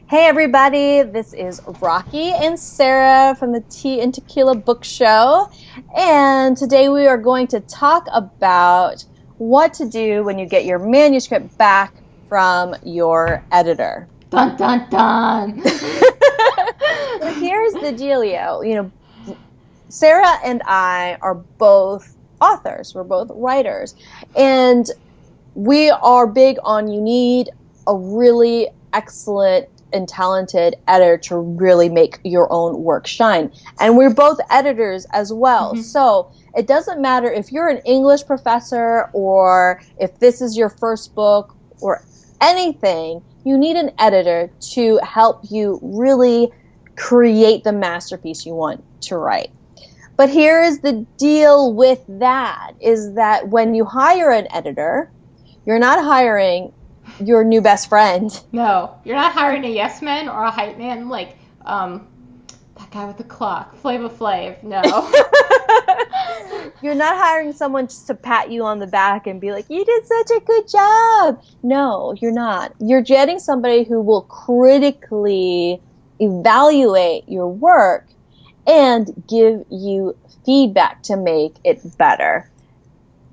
Hey everybody, this is Rocky and Sarah from the Tea and Tequila Book Show. And today we are going to talk about what to do when you get your manuscript back from your editor. Dun dun dun. So here's the dealio. Sarah and I are both authors. We're both writers. And we are big on you need a really excellent and talented editor to really make your own work shine. And we're both editors as well. Mm-hmm. So it doesn't matter if you're an English professor or if this is your first book or anything, you need an editor to help you really create the masterpiece you want to write. But here is the deal with that, is that when you hire an editor, you're not hiring your new best friend. No, you're not hiring a yes man or a hype man like that guy with the clock, Flava Flav. No. You're not hiring someone just to pat you on the back and be like, you did such a good job. No, you're not. You're getting somebody who will critically evaluate your work and give you feedback to make it better.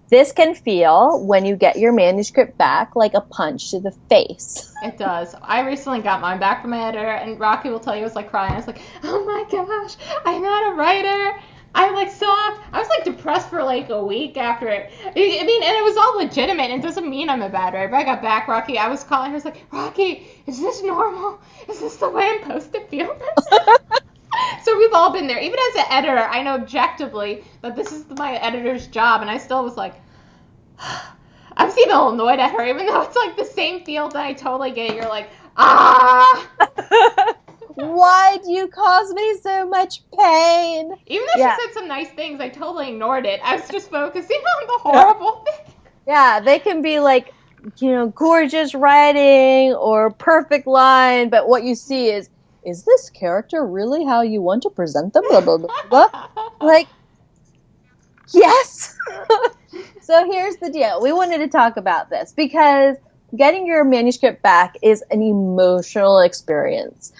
This can feel, when you get your manuscript back, like a punch to the face. It does. I recently got mine back from my editor, and Rocky will tell you I was like crying. I was like, oh my gosh, I'm not a writer. I was like depressed for like a week after it. I mean, and it was all legitimate. It doesn't mean I'm a bad writer. But I got back, Rocky. I was calling. I was like, Rocky, is this normal? Is this the way I'm supposed to feel? So we've all been there. Even as an editor, I know objectively that this is my editor's job, and I still was like, I was even a little annoyed at her, even though it's like the same field that I totally get. You're like, ah. Why do you cause me so much pain? Even though she said some nice things, I totally ignored it. I was just focusing on the horrible thing. Yeah, they can be like, gorgeous writing or perfect line, but what you see is this character really how you want to present them? Blah, blah, blah, blah. Like, yes. So here's the deal. We wanted to talk about this because getting your manuscript back is an emotional experience.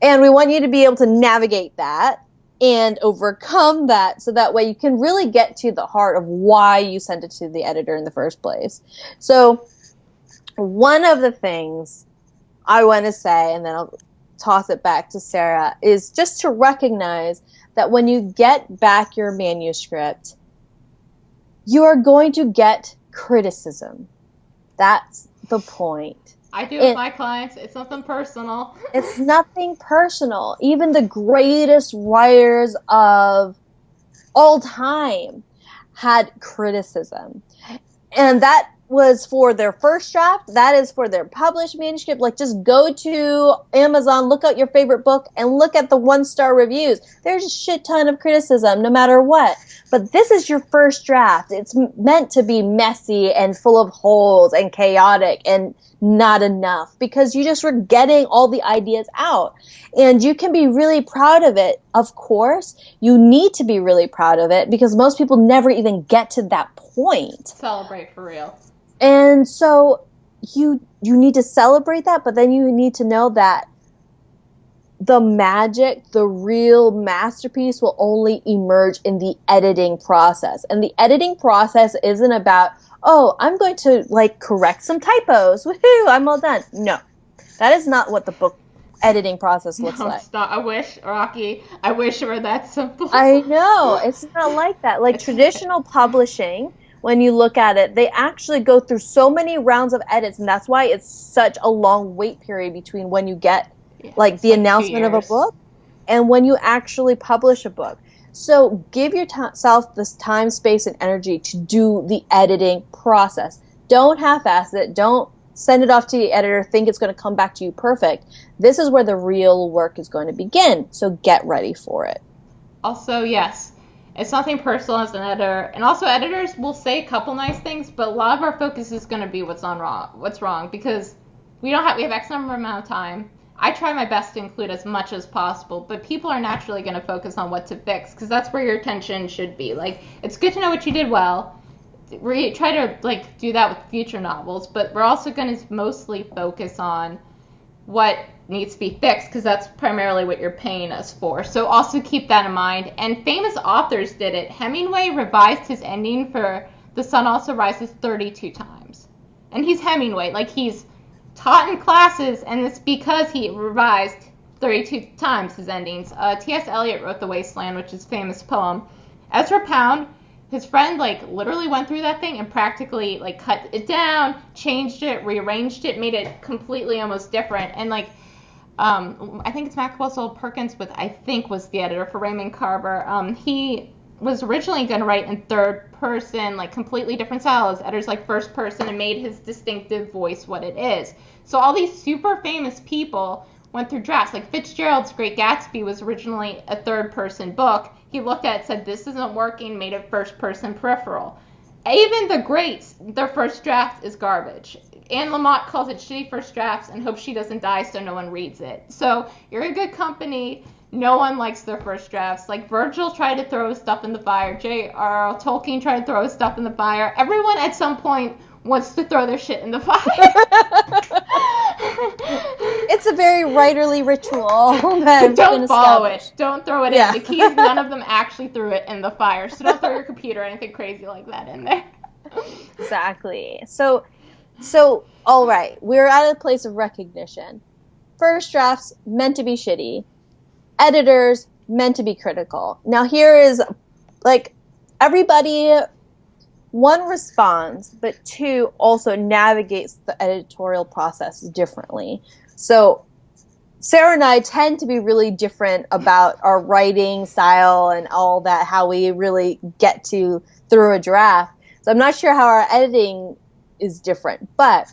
And we want you to be able to navigate that and overcome that so that way you can really get to the heart of why you sent it to the editor in the first place. So one of the things I want to say, and then I'll toss it back to Sarah, is just to recognize that when you get back your manuscript, you are going to get criticism. That's the point. I do with my clients. It's nothing personal. It's nothing personal. Even the greatest writers of all time had criticism. And that was for their first draft. That is for their published manuscript. Like, just go to Amazon, look at your favorite book, and look at the 1-star reviews. There's a shit ton of criticism, no matter what. But this is your first draft. It's meant to be messy and full of holes and chaotic and not enough, because you just were getting all the ideas out. And you can be really proud of it. Of course, you need to be really proud of it because most people never even get to that point. Celebrate for real. And so you need to celebrate that, but then you need to know that the magic, the real masterpiece will only emerge in the editing process. And the editing process isn't about, oh, I'm going to correct some typos. Woohoo, I'm all done. No, that is not what the book editing process looks like. Stop. I wish, Rocky, I wish it were that simple. I know. It's not like that. Like traditional publishing, when you look at it, they actually go through so many rounds of edits, and that's why it's such a long wait period between when you get the announcement of a book and when you actually publish a book. So give yourself this time, space, and energy to do the editing process. Don't half-ass it. Don't send it off to the editor, think it's going to come back to you perfect. This is where the real work is going to begin, so get ready for it. Also, yes, it's nothing personal as an editor, and also editors will say a couple nice things, but a lot of our focus is going to be what's wrong, because we have X number amount of time. I try my best to include as much as possible, but people are naturally going to focus on what to fix, because that's where your attention should be. Like, it's good to know what you did well. We try to do that with future novels, but we're also going to mostly focus on what needs to be fixed, because that's primarily what you're paying us for. So also keep that in mind. And famous authors did it. Hemingway revised his ending for The Sun Also Rises 32 times. And he's Hemingway. Like, he's taught in classes, and it's because he revised 32 times his endings. T.S. Eliot wrote The Wasteland, which is a famous poem. Ezra Pound, his friend, like, literally went through that thing and practically, like, cut it down, changed it, rearranged it, made it completely almost different. And, like, I think it's Maxwell Perkins, I think was the editor for Raymond Carver. He was originally going to write in third person, like, completely different style. His editor's, like, first person, and made his distinctive voice what it is. So all these super famous people went through drafts. Like, Fitzgerald's Great Gatsby was originally a third-person book. He looked at it, said, this isn't working, made it first-person peripheral. Even the greats, their first draft is garbage. Anne Lamott calls it shitty first drafts and hopes she doesn't die so no one reads it. So you're in good company. No one likes their first drafts. Like, Virgil tried to throw his stuff in the fire. J.R.R. Tolkien tried to throw his stuff in the fire. Everyone at some point wants to throw their shit in the fire. It's a very writerly ritual. Don't follow it. Don't throw it in. The keys, none of them actually threw it in the fire. So don't throw your computer or anything crazy like that in there. Exactly. So all right. We're at a place of recognition. First drafts meant to be shitty. Editors meant to be critical. Now here is, like, everybody, one, responds, but two, also navigates the editorial process differently. So Sarah and I tend to be really different about our writing style and all that, how we really get to through a draft. So I'm not sure how our editing is different, but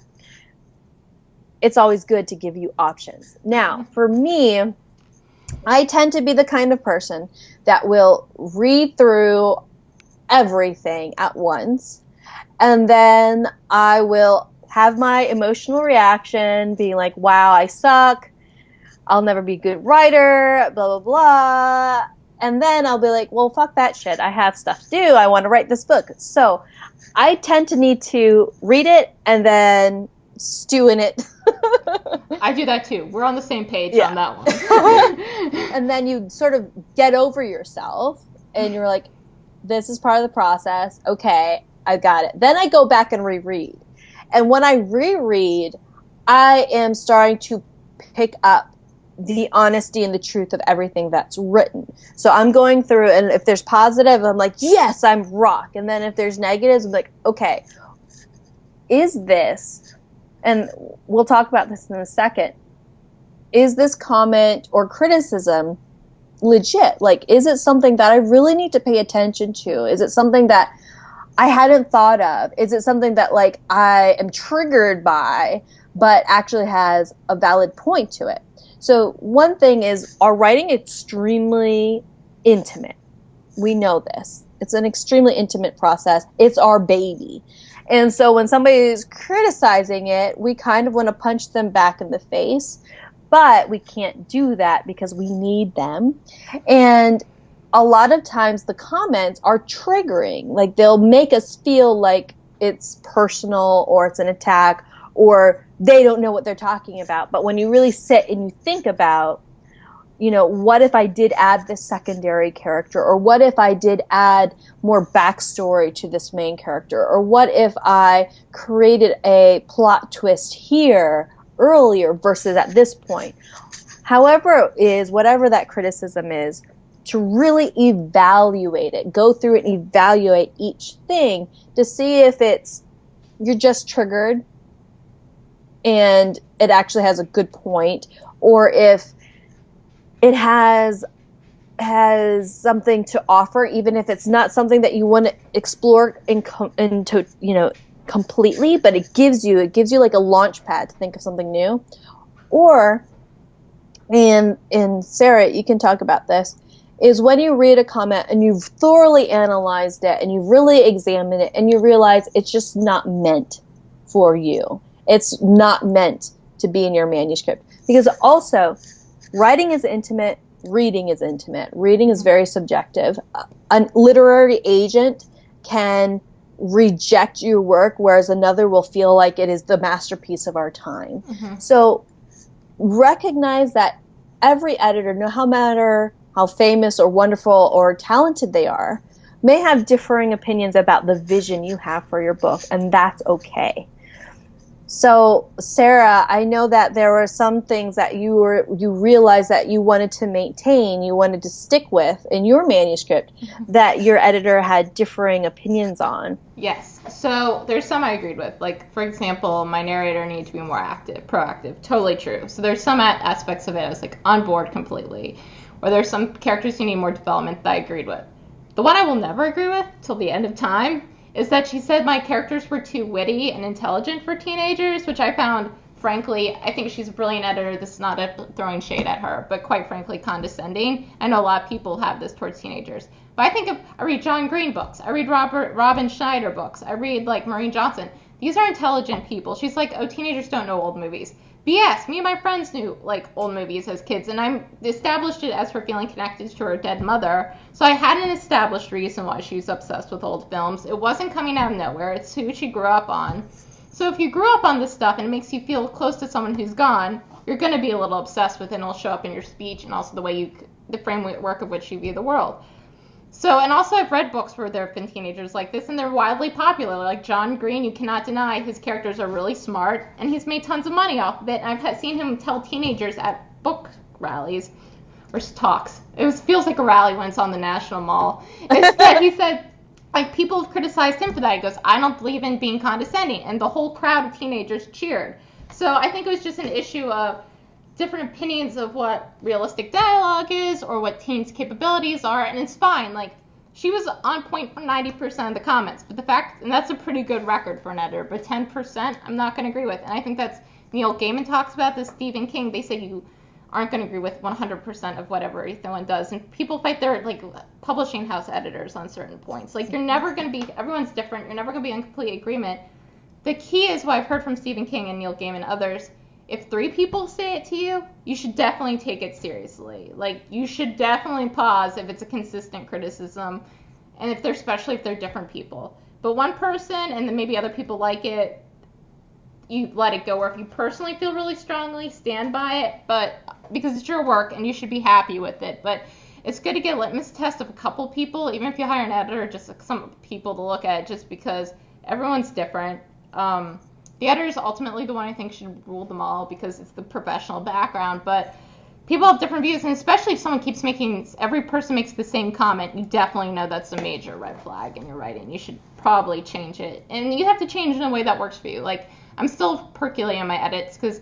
it's always good to give you options. Now, for me, I tend to be the kind of person that will read through everything at once, and then I will have my emotional reaction, being like, wow, I suck, I'll never be a good writer, blah, blah, blah. And then I'll be like, well, fuck that shit. I have stuff to do. I want to write this book. So I tend to need to read it and then stew in it. I do that too. We're on the same page on that one. And then you sort of get over yourself and you're like, this is part of the process. Okay, I got it. Then I go back and reread. And when I reread, I am starting to pick up the honesty and the truth of everything that's written. So I'm going through, and if there's positive, I'm like, yes, I'm rock. And then if there's negatives, I'm like, okay, is this, and we'll talk about this in a second, is this comment or criticism legit? Like, is it something that I really need to pay attention to? Is it something that I hadn't thought of? Is it something that, like, I am triggered by, but actually has a valid point to it? So one thing is, our writing extremely intimate. We know this. It's an extremely intimate process. It's our baby. And so when somebody is criticizing it, we kind of want to punch them back in the face. But we can't do that because we need them. And a lot of times the comments are triggering. Like, they'll make us feel like it's personal or it's an attack or they don't know what they're talking about. But when you really sit and you think about, you know, what if I did add this secondary character? Or what if I did add more backstory to this main character? Or what if I created a plot twist here earlier versus at this point? However it is, whatever that criticism is, to really evaluate it, go through it and evaluate each thing to see if it's, you're just triggered and it actually has a good point, or if it has something to offer, even if it's not something that you want to explore into, you know, completely, but it gives you like a launch pad to think of something new. Or, and Sarah, you can talk about this, is when you read a comment and you've thoroughly analyzed it and you've really examined it and you realize it's just not meant for you. It's not meant to be in your manuscript. Because also, writing is intimate, reading is intimate. Reading is very subjective. A literary agent can reject your work, whereas another will feel like it is the masterpiece of our time. Mm-hmm. So recognize that every editor, no matter how famous or wonderful or talented they are, may have differing opinions about the vision you have for your book, and that's okay. So, Sarah, I know that there were some things that you realized that you wanted to maintain, you wanted to stick with in your manuscript that your editor had differing opinions on. Yes. So there's some I agreed with. Like, for example, my narrator needed to be more proactive. Totally true. So there's some aspects of it I was like on board completely. Or there's some characters who need more development that I agreed with. The one I will never agree with till the end of time is that she said my characters were too witty and intelligent for teenagers, which I found, frankly, I think she's a brilliant editor. This is not throwing shade at her, but quite frankly, condescending. I know a lot of people have this towards teenagers. But I read John Green books. I read Robin Schneider books. I read, like, Maureen Johnson. These are intelligent people. She's like, oh, teenagers don't know old movies. BS. Me and my friends knew, like, old movies as kids, and I established it as her feeling connected to her dead mother. So I had an established reason why she was obsessed with old films. It wasn't coming out of nowhere. It's who she grew up on. So if you grew up on this stuff and it makes you feel close to someone who's gone, you're going to be a little obsessed with it, and it'll show up in your speech and also the framework of which you view the world. So, and also I've read books where there have been teenagers like this, and they're wildly popular. Like John Green, you cannot deny his characters are really smart, and he's made tons of money off of it. And I've seen him tell teenagers at book rallies or talks. It feels like a rally when it's on the National Mall. Instead, he said, like, people have criticized him for that. He goes, I don't believe in being condescending. And the whole crowd of teenagers cheered. So I think it was just an issue of different opinions of what realistic dialogue is or what teens' capabilities are, and it's fine. Like, she was on point for 90% of the comments, but the fact, and that's a pretty good record for an editor, but 10% I'm not going to agree with. And I think that's, Neil Gaiman talks about this, Stephen King, they say you aren't going to agree with 100% of whatever someone does, and people fight their, like, publishing house editors on certain points. Like, you're never going to be, everyone's different, you're never going to be in complete agreement. The key is what I've heard from Stephen King and Neil Gaiman and others. If 3 people say it to you, you should definitely take it seriously. Like, you should definitely pause if it's a consistent criticism, and especially if they're different people. But one person, and then maybe other people like it, you let it go. Or if you personally feel really strongly, stand by it. But because it's your work, and you should be happy with it. But it's good to get a litmus test of a couple people, even if you hire an editor, just some people to look at, just because everyone's different. The editor is ultimately the one I think should rule them all because it's the professional background, but people have different views, and especially if someone keeps every person makes the same comment, you definitely know that's a major red flag in your writing. You should probably change it, and you have to change in a way that works for you. Like, I'm still percolating my edits because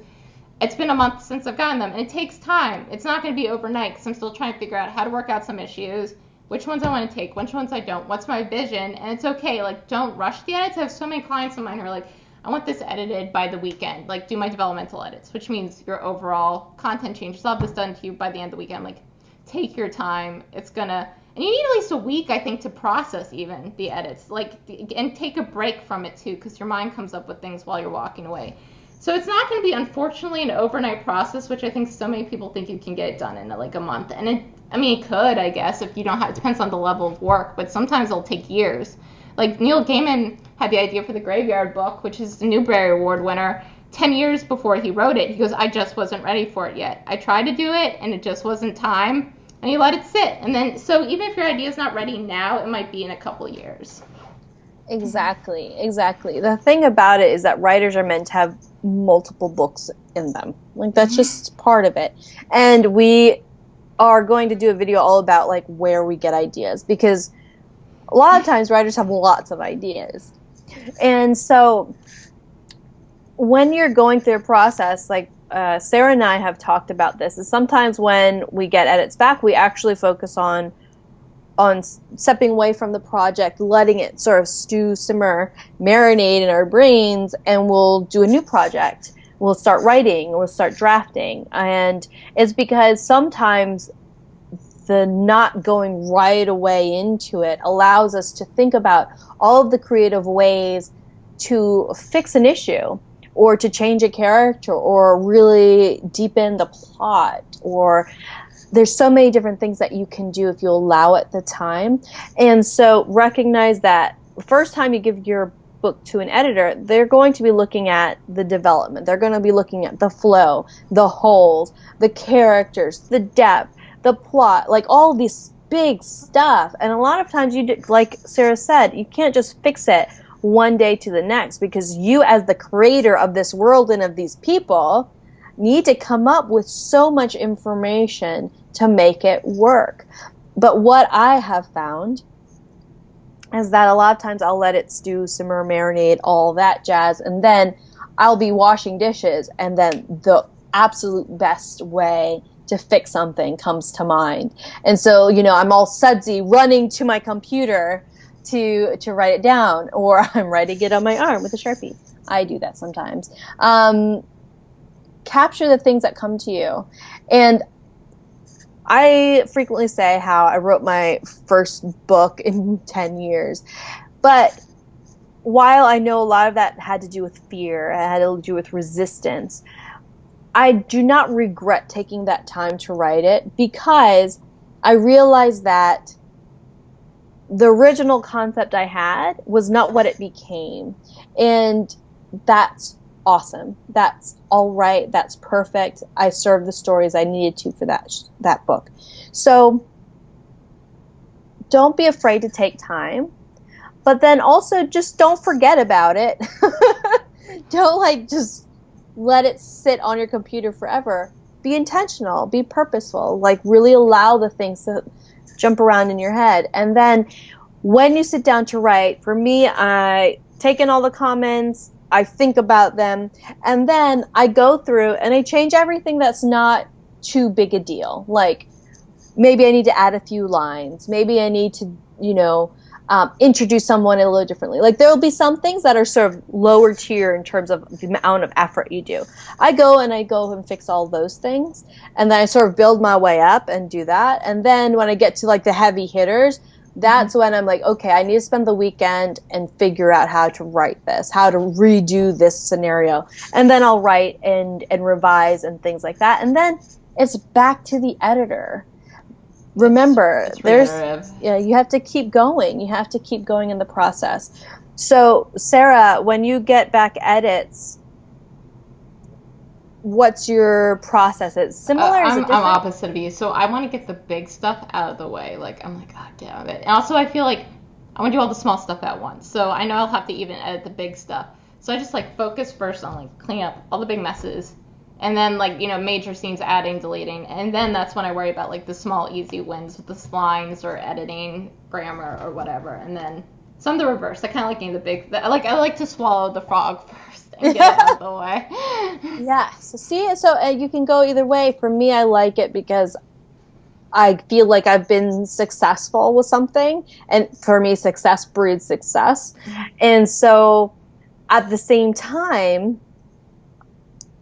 it's been a month since I've gotten them, and it takes time. It's not going to be overnight because I'm still trying to figure out how to work out some issues, which ones I want to take, which ones I don't, what's my vision, and it's okay. Like, don't rush the edits. I have so many clients of mine who are like, I want this edited by the weekend, like do my developmental edits, which means your overall content changes. I'll have this done to you by the end of the weekend. Like, take your time. And you need at least a week, I think, to process even the edits, like, and take a break from it too, because your mind comes up with things while you're walking away. So it's not going to be, unfortunately, an overnight process, which I think so many people think you can get it done in like a month. And it could, I guess, if you don't have, it depends on the level of work, but sometimes it'll take years. Like, Neil Gaiman had the idea for the Graveyard book, which is the Newbery Award winner, 10 years before he wrote it. He goes, I just wasn't ready for it yet. I tried to do it, and it just wasn't time, and he let it sit. And then, so even if your idea is not ready now, it might be in a couple years. Exactly. The thing about it is that writers are meant to have multiple books in them. Like, that's just part of it. And we are going to do a video all about, like, where we get ideas, because a lot of times writers have lots of ideas. And so when you're going through a process, like Sarah and I have talked about this, is sometimes when we get edits back, we actually focus on stepping away from the project, letting it sort of stew, simmer, marinate in our brains, and we'll do a new project. We'll start writing, we'll start drafting. And it's because sometimes the not going right away into it allows us to think about all of the creative ways to fix an issue or to change a character or really deepen the plot, or there's so many different things that you can do if you allow it the time. And so recognize that the first time you give your book to an editor, they're going to be looking at the development. They're going to be looking at the flow, the holes, the characters, the depth, the plot, like all these big stuff. And a lot of times, like Sarah said, you can't just fix it one day to the next, because you, as the creator of this world and of these people, need to come up with so much information to make it work. But what I have found is that a lot of times I'll let it stew, simmer, marinate, all that jazz, and then I'll be washing dishes, and then the absolute best way to fix something comes to mind. And so, I'm all sudsy running to my computer to write it down, or I'm writing it on my arm with a Sharpie. I do that sometimes. Capture the things that come to you. And I frequently say how I wrote my first book in 10 years. But while I know a lot of that had to do with fear, it had to do with resistance, I do not regret taking that time to write it, because I realized that the original concept I had was not what it became. And that's awesome. That's all right. That's perfect. I served the stories I needed to for that book. So don't be afraid to take time, but then also just don't forget about it. Don't just let it sit on your computer forever. Be intentional, be purposeful, really allow the things to jump around in your head. And then when you sit down to write, for me, I take in all the comments, I think about them, and then I go through and I change everything that's not too big a deal. Like, maybe I need to add a few lines. Maybe I need to, introduce someone a little differently. Like, there will be some things that are sort of lower tier in terms of the amount of effort you do. I go and fix all those things, and then I sort of build my way up and do that. And then when I get to the heavy hitters, that's when I'm like, okay, I need to spend the weekend and figure out how to write this, how to redo this scenario. And then I'll write and revise and things like that. And then it's back to the editor. Remember, you have to keep going. You have to keep going in the process. So, Sarah, when you get back edits, what's your process? It's similar? I'm opposite of you. So I want to get the big stuff out of the way. I'm like, God damn it. And also I feel like I want to do all the small stuff at once. So I know I'll have to even edit the big stuff. So I just focus first on cleaning up all the big messes. And then major scenes, adding, deleting. And then that's when I worry about the small easy wins with the splines or editing, grammar or whatever. And then some the reverse. I kind of like getting the big, I like to swallow the frog first and get it out of the way. Yeah. So you can go either way. For me, I like it because I feel like I've been successful with something. And for me, success breeds success. And so at the same time,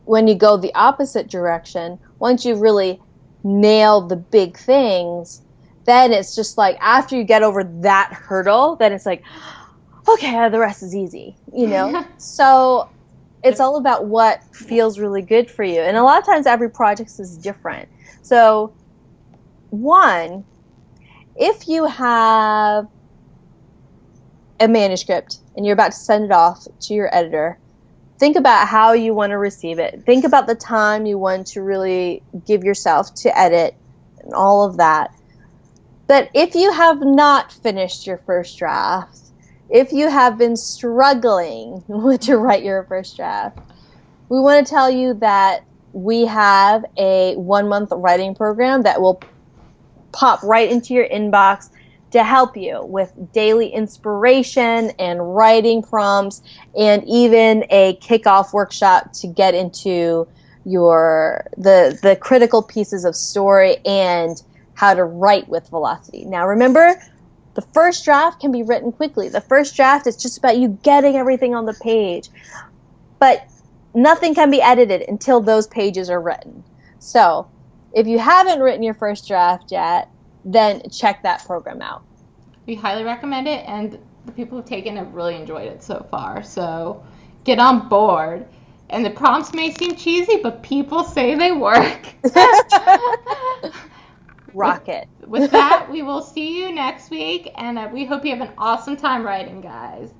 when you go the opposite direction, once you really nail the big things, then it's just after you get over that hurdle, then it's okay, the rest is easy, So it's all about what feels really good for you. And a lot of times every project is different. So one, if you have a manuscript and you're about to send it off to your editor, think about how you want to receive it. Think about the time you want to really give yourself to edit and all of that. But if you have not finished your first draft, if you have been struggling to write your first draft, we want to tell you that we have a 1-month writing program that will pop right into your inbox to help you with daily inspiration and writing prompts, and even a kickoff workshop to get into the critical pieces of story and how to write with velocity. Now remember, the first draft can be written quickly. The first draft is just about you getting everything on the page. But nothing can be edited until those pages are written. So if you haven't written your first draft yet, then check that program out. We highly recommend it, and the people who've taken it have really enjoyed it so far. So get on board. And the prompts may seem cheesy, but people say they work. Rock it. With that, we will see you next week, and we hope you have an awesome time writing, guys.